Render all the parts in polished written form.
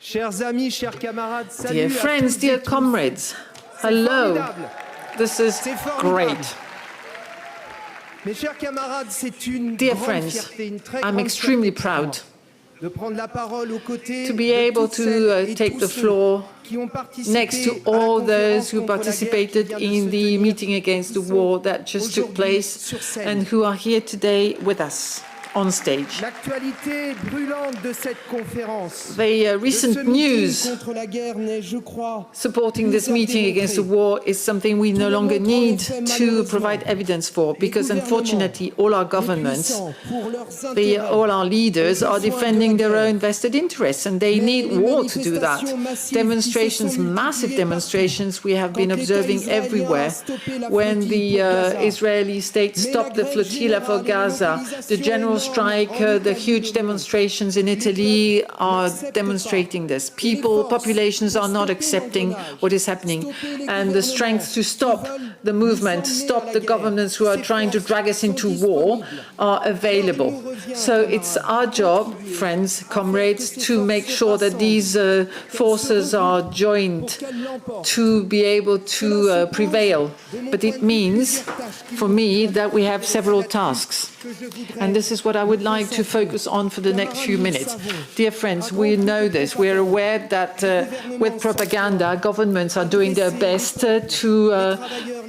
Chers amis, chers camarades, salut. Dear friends, dear comrades, hello. This is great. Mes chers camarades, c'est une Dear grande friends, fierté, une très I'm grande extremely fierté proud de prendre la parole aux côtés to be de able toutes celles to et take tous the ceux floor qui ont participé next to à la all conférence those who contre la guerre qui participated vient de in se the tenir, meeting against the qui war sont that just took aujourd'hui place sur scène. and who are here today with us on stage. L'actualité brûlante de cette conférence, The recent news contre la guerre n'est, je crois, supporting this meeting against the war is something we no longer need to provide evidence for, because unfortunately all our governments, all our leaders are defending their own vested interests, and they need war to do that. Demonstrations, massive demonstrations we have been observing everywhere. When the Israeli state stopped the flotilla for Gaza, the general strike, the huge demonstrations in Italy are demonstrating this. Populations are not accepting what is happening, and the strength to stop the movement, stop the governments who are trying to drag us into war are available. So it's our job, friends, comrades, to make sure that these forces are joined to be able to prevail. But it means, for me, that we have several tasks. And this is what I would like to focus on for the next few minutes. Dear friends, we know this. We are aware that with propaganda, governments are doing their best to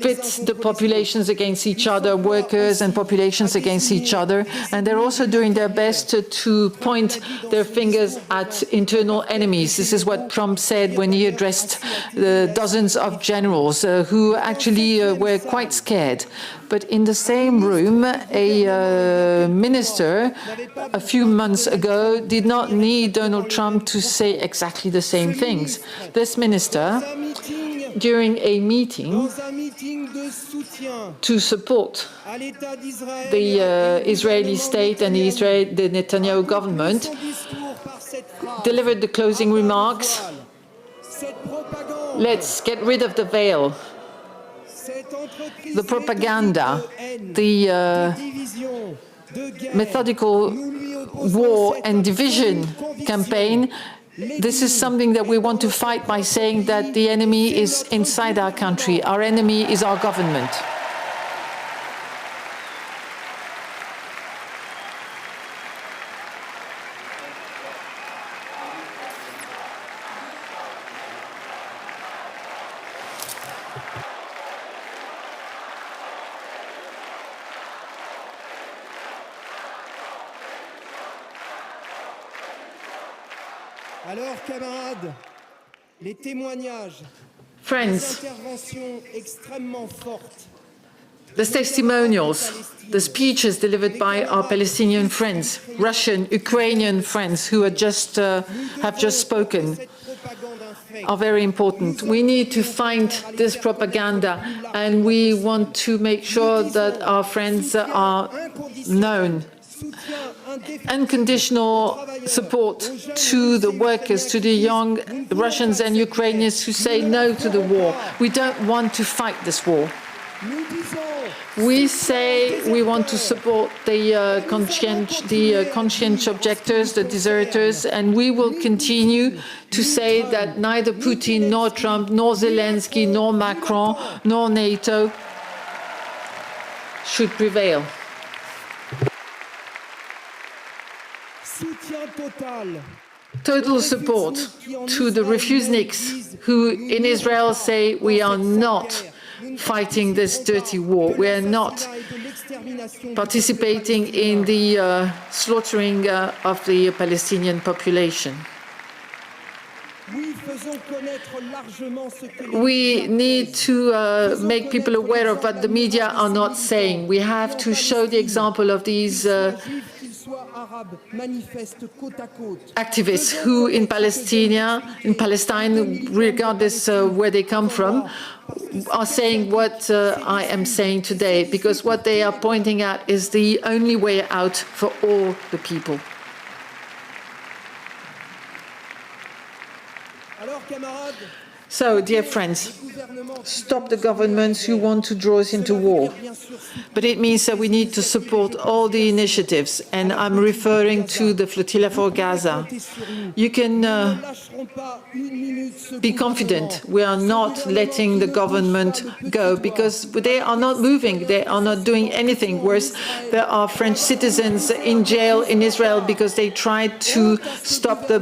pit the populations against each other, workers and populations against each other. And they're also doing their best to point their fingers at internal enemies. This is what Trump said when he addressed the dozens of generals who actually were quite scared. But in the same room, a minister a few months ago did not need Donald Trump to say exactly the same things. This minister, during a meeting to support the Israeli state and the Netanyahu government, delivered the closing remarks, "Let's get rid of the veil." The propaganda, the methodical war and division campaign, this is something that we want to fight by saying that the enemy is inside our country. Our enemy is our government. Alors, camarades, les témoignages, Friends, les interventions extrêmement fortes, the testimonials, the speeches delivered by our Palestinian friends, Russian, Ukrainian friends who have just spoken, are very important. We need to find this propaganda, and we want to make sure that our friends are known. Unconditional support to the workers, to the young Russians and Ukrainians who say no to the war. We don't want to fight this war. We say we want to support the conscientious objectors, the deserters, and we will continue to say that neither Putin, nor Trump, nor Zelensky, nor Macron, nor NATO should prevail. Total support to the refuseniks who in Israel say we are not fighting this dirty war. We are not participating in the slaughtering of the Palestinian population. We need to make people aware of what the media are not saying. We have to show the example of these activists who in Palestine, regardless where they come from, are saying what I am saying today, because what they are pointing at is the only way out for all the people. So, dear friends, stop the governments who want to draw us into war. But it means that we need to support all the initiatives, and I'm referring to the flotilla for Gaza. You can be confident we are not letting the government go, because they are not moving, they are not doing anything. Worse, there are French citizens in jail in Israel because they tried to stop the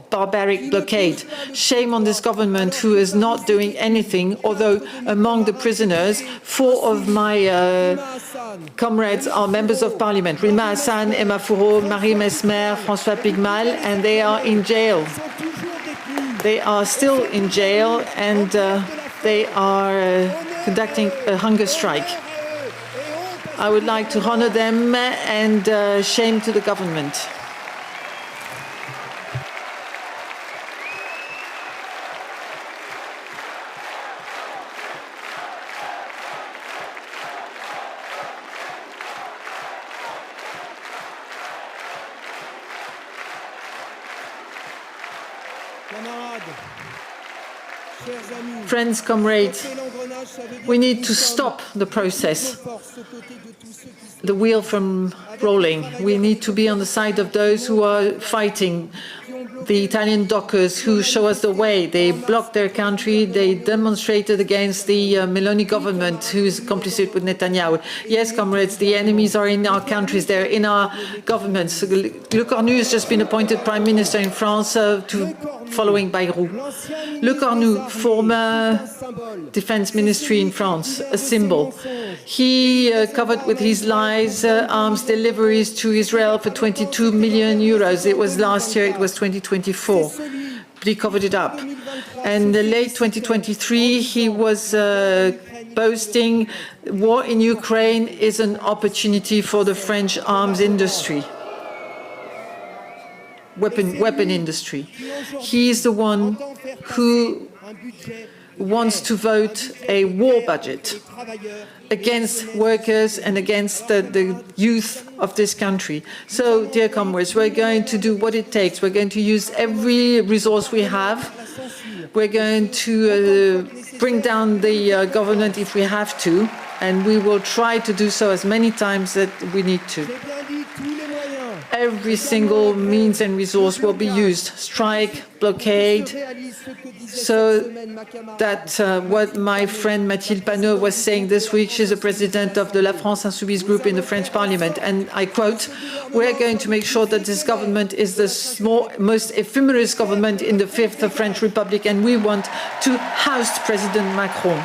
barbaric blockade. Shame on this government who is not doing anything, although among the prisoners, 4 of my comrades are members of parliament: Rima Hassan, Emma Fourreau, Marie Mesmer, François Pigmal, and they are in jail. They are still in jail, and they are conducting a hunger strike. I would like to honor them, and shame to the government. Friends, comrades, we need to stop the process, the wheel from rolling. We need to be on the side of those who are fighting, the Italian dockers who show us the way. They blocked their country, they demonstrated against the Meloni government who is complicit with Netanyahu. Yes, comrades, the enemies are in our countries, they're in our governments. Le Cornu has just been appointed Prime Minister in France following Bayrou. Le Cornu, former Defense Ministry in France, a symbol. He covered with his lies arms deliveries to Israel for 22 million euros. It was last year, it was 2024. But he covered it up. And late 2023, he was boasting war in Ukraine is an opportunity for the French arms industry. Weapon industry. He is the one who wants to vote a war budget against workers and against the youth of this country. So, dear comrades, we're going to do what it takes. We're going to use every resource we have. We're going to bring down the government if we have to, and we will try to do so as many times that we need to. Every single means and resource will be used, strike, blockade, so that what my friend Mathilde Panot was saying this week, she's the president of the La France Insoumise group in the French Parliament, and I quote, we're going to make sure that this government is the most ephemeral government in the 5th French Republic, and we want to oust President Macron.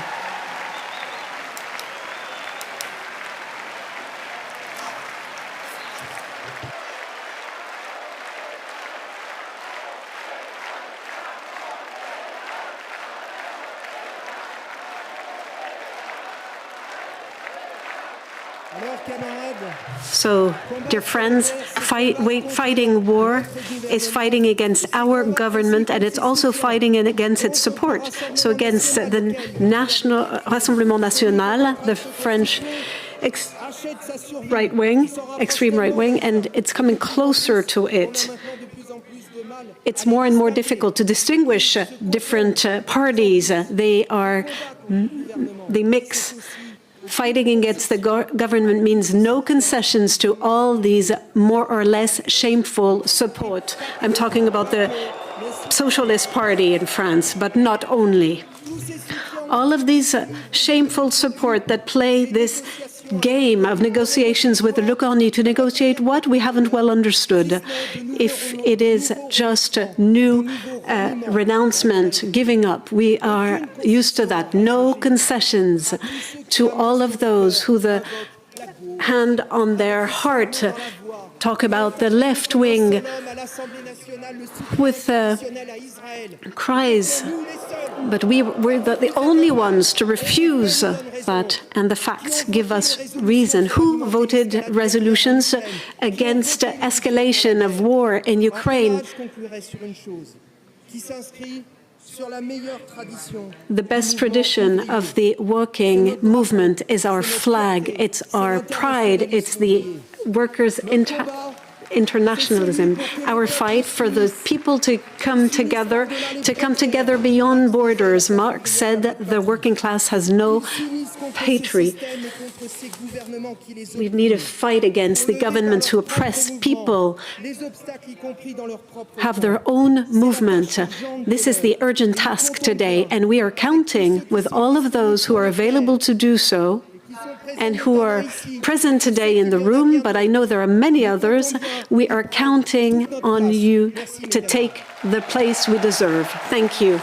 So, dear friends, fighting war is fighting against our government, and it's also fighting against its support. So against the National Rassemblement National, the French extreme right wing, and it's coming closer to it. It's more and more difficult to distinguish different parties. They mix. Fighting against the government means no concessions to all these more or less shameful support. I'm talking about the Socialist Party in France, but not only. All of these shameful support that play this game of negotiations with Le Cornu to negotiate what we haven't well understood. If it is just a new renouncement, giving up, we are used to that. No concessions to all of those who the hand on their heart talk about the left wing with cries. But we're the only ones to refuse that, and the facts give us reason. Who voted resolutions against escalation of war in Ukraine? The best tradition of the working movement is our flag, it's our pride, it's the workers' internationalism, our fight for the people to come together beyond borders. Marx said the working class has no patry. We need to fight against the governments who oppress people, have their own movement. This is the urgent task today, and we are counting with all of those who are available to do so and who are present today in the room, but I know there are many others. We are counting on you to take the place we deserve. Thank you.